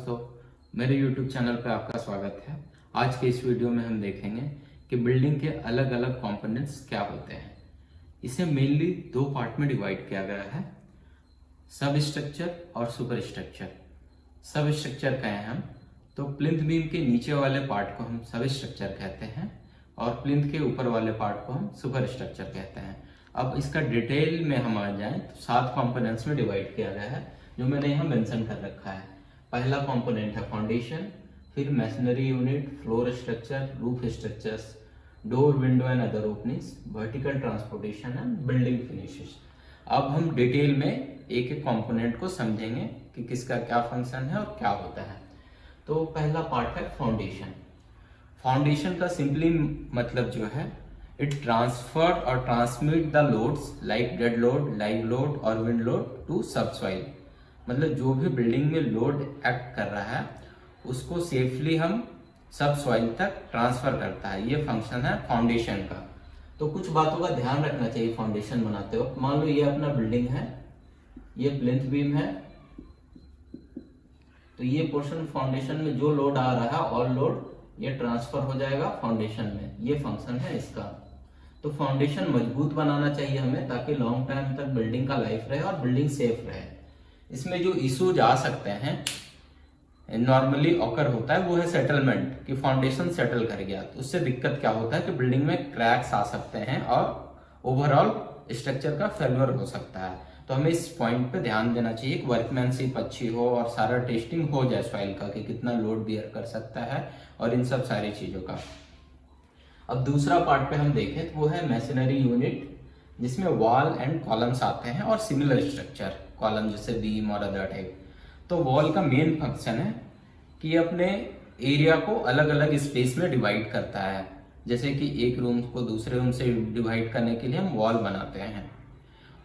दोस्तों, मेरे YouTube channel पर आपका स्वागत है। आज के इस वीडियो में हम देखेंगे कि बिल्डिंग के अलग अलग कंपोनेंट्स क्या होते हैं। इसे मेनली दो पार्ट में डिवाइड किया गया है, सब स्ट्रक्चर और सुपर स्ट्रक्चर। सब स्ट्रक्चर कहें हम तो प्लिंथ बीम के नीचे वाले पार्ट को हम सब स्ट्रक्चर कहते हैं और प्लिंथ के ऊपर वाले पार्ट को हम सुपर स्ट्रक्चर कहते हैं। अब इसका डिटेल में हम आ जाएं तो 7 कंपोनेंट्स में डिवाइड किया गया है, जो मैंने यहाँ मेंशन कर रखा है। पहला कंपोनेंट है फाउंडेशन, फिर masonry unit, floor structure, roof structures, door, window and other openings, vertical transportation and building finishes. अब हम डिटेल में एक एक कंपोनेंट को समझेंगे कि किसका क्या फंक्शन है और क्या होता है। तो पहला पार्ट है फाउंडेशन। फाउंडेशन का सिंपली मतलब जो है, इट ट्रांसफर और transmit the loads like dead load, live load और विंड लोड टू सबसॉइल। मतलब जो भी बिल्डिंग में लोड एक्ट कर रहा है उसको सेफली हम सब सॉइल तक ट्रांसफर करता है। ये फंक्शन है फाउंडेशन का। तो कुछ बातों का ध्यान रखना चाहिए फाउंडेशन बनाते वक्त। मान लो ये अपना बिल्डिंग है, ये प्लिंथ बीम है, तो ये पोर्शन फाउंडेशन में जो लोड आ रहा है ऑल लोड ये ट्रांसफर हो जाएगा फाउंडेशन में। ये फंक्शन है इसका। तो फाउंडेशन मजबूत बनाना चाहिए हमें, ताकि लॉन्ग टाइम तक बिल्डिंग का लाइफ रहे और बिल्डिंग सेफ रहे। इसमें जो इश्यूज आ सकते हैं नॉर्मली ऑकर होता है, वो है सेटलमेंट, कि फाउंडेशन सेटल कर गया तो उससे दिक्कत क्या होता है कि बिल्डिंग में क्रैक्स आ सकते हैं और ओवरऑल स्ट्रक्चर का फेल्योर हो सकता है। तो हमें इस पॉइंट पे ध्यान देना चाहिए कि वर्कमैनशिप अच्छी हो और सारा टेस्टिंग हो जाए सॉइल का, कि कितना लोड बियर कर सकता है और इन सब सारी चीजों का। अब दूसरा पार्ट पे हम देखें तो वो है मैसनरी यूनिट, जिसमें वॉल एंड कॉलम्स आते हैं और सिमिलर स्ट्रक्चर, कॉलम जैसे बीम और अदर टाइप। तो वॉल का मेन फंक्शन है कि अपने एरिया को अलग अलग स्पेस में डिवाइड करता है। जैसे कि एक रूम को दूसरे रूम से डिवाइड करने के लिए हम वॉल बनाते हैं।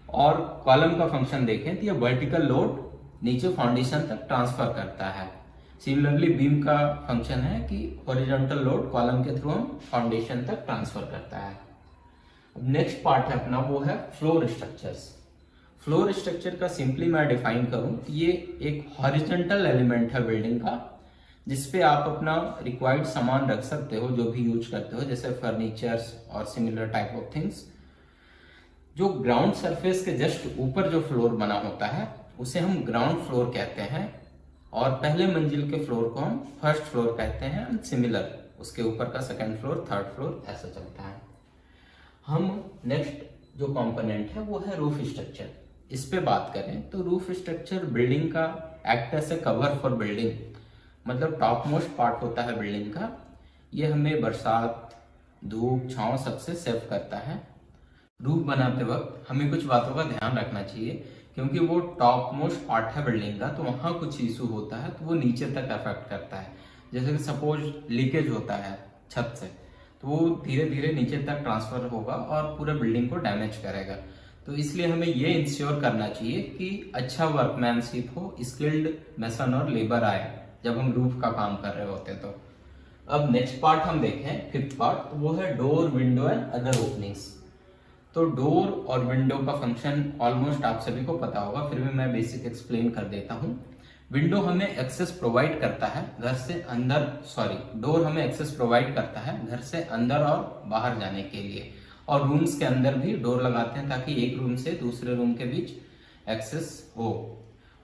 और कॉलम का फंक्शन देखें तो ये वर्टिकल लोड नीचे फाउंडेशन तक ट्रांसफर करता है। सिमिलरली बीम का फंक्शन है कि हॉरिजॉन्टल लोड कॉलम के थ्रू हम फाउंडेशन तक ट्रांसफर करता है। अब नेक्स्ट पार्ट है अपना, वो है फ्लोर स्ट्रक्चर्स। फ्लोर स्ट्रक्चर का सिंपली मैं डिफाइन करूं तो ये एक हॉरिजॉन्टल एलिमेंट है बिल्डिंग का, जिसपे आप अपना रिक्वायर्ड सामान रख सकते हो, जो भी यूज करते हो, जैसे फर्नीचर्स और सिमिलर टाइप ऑफ थिंग्स। जो ग्राउंड सरफेस के जस्ट ऊपर जो फ्लोर बना होता है उसे हम ग्राउंड फ्लोर कहते हैं, और पहले मंजिल के फ्लोर को हम फर्स्ट फ्लोर कहते हैं, एंड सिमिलर उसके ऊपर का सेकंड फ्लोर, थर्ड फ्लोर, ऐसा चलता है। हम नेक्स्ट जो कंपोनेंट है वो है रूफ स्ट्रक्चर। इस पे बात करें तो रूफ स्ट्रक्चर बिल्डिंग का act as a cover for building, मतलब टॉप मोस्ट पार्ट होता है बिल्डिंग का। ये हमें बरसात, धूप, छांव सबसे सेव करता है। रूफ बनाते वक्त हमें कुछ बातों का ध्यान रखना चाहिए, क्योंकि वो टॉप मोस्ट पार्ट है बिल्डिंग का, तो वहाँ कुछ इशू होता है तो वो नीचे तक अफेक्ट करता है। जैसे कि सपोज लीकेज होता है छत से, तो वो धीरे धीरे नीचे तक ट्रांसफर होगा और पूरे बिल्डिंग को डैमेज करेगा। तो इसलिए हमें ये इंश्योर करना चाहिए कि अच्छा वर्कमैनशिप हो, स्किल्ड मैसन और लेबर आए जब हम रूफ का काम कर रहे होते हैं। तो अब नेक्स्ट पार्ट हम देखें, फिफ्थ पार्ट, तो वो है door, window and other openings. तो डोर और विंडो का फंक्शन ऑलमोस्ट आप सभी को पता होगा, फिर भी मैं बेसिक एक्सप्लेन कर देता हूँ। विंडो हमें एक्सेस प्रोवाइड करता है घर से अंदर, डोर हमें एक्सेस प्रोवाइड करता है घर से अंदर और बाहर जाने के लिए, और रूम्स के अंदर भी डोर लगाते हैं ताकि एक रूम से दूसरे रूम के बीच एक्सेस हो।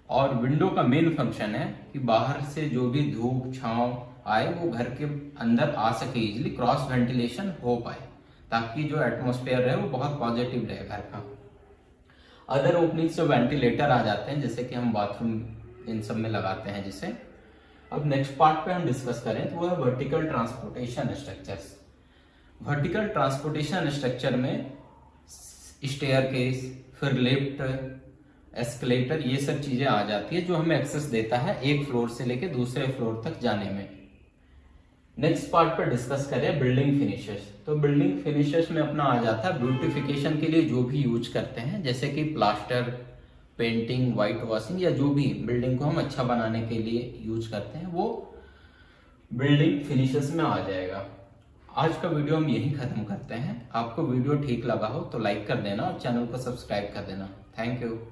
और विंडो का मेन फंक्शन है कि बाहर से जो भी धूप छांव आए वो घर के अंदर आ सके, इजिली क्रॉस वेंटिलेशन हो पाए, ताकि जो एटमॉस्फेयर रहे वो बहुत पॉजिटिव रहे घर का। अदर ओपनिंग्स जो वेंटिलेटर आ जाते हैं, जैसे कि हम बाथरूम इन सब में लगाते हैं जिसे। अब नेक्स्ट पार्ट पे हम डिस्कस करें तो वो है vertical transportation structures. Vertical transportation structure में स्टेयरकेस, फिर लिफ्ट, एस्केलेटर, ये सब चीजें आ जाती है, जो हमें एक्सेस देता है एक फ्लोर से लेके दूसरे फ्लोर तक जाने में। नेक्स्ट पार्ट पर डिस्कस करें बिल्डिंग फिनिशेस। तो बिल्डिंग फिनिशेस में अपना आ जाता है ब्यूटिफिकेशन के लिए जो भी यूज करते हैं, जैसे कि प्लास्टर, पेंटिंग, व्हाइट वॉशिंग, या जो भी बिल्डिंग को हम अच्छा बनाने के लिए यूज करते हैं, वो बिल्डिंग फिनिशेस में आ जाएगा। आज का वीडियो हम यही खत्म करते हैं। आपको वीडियो ठीक लगा हो तो लाइक कर देना और चैनल को सब्सक्राइब कर देना। Thank you.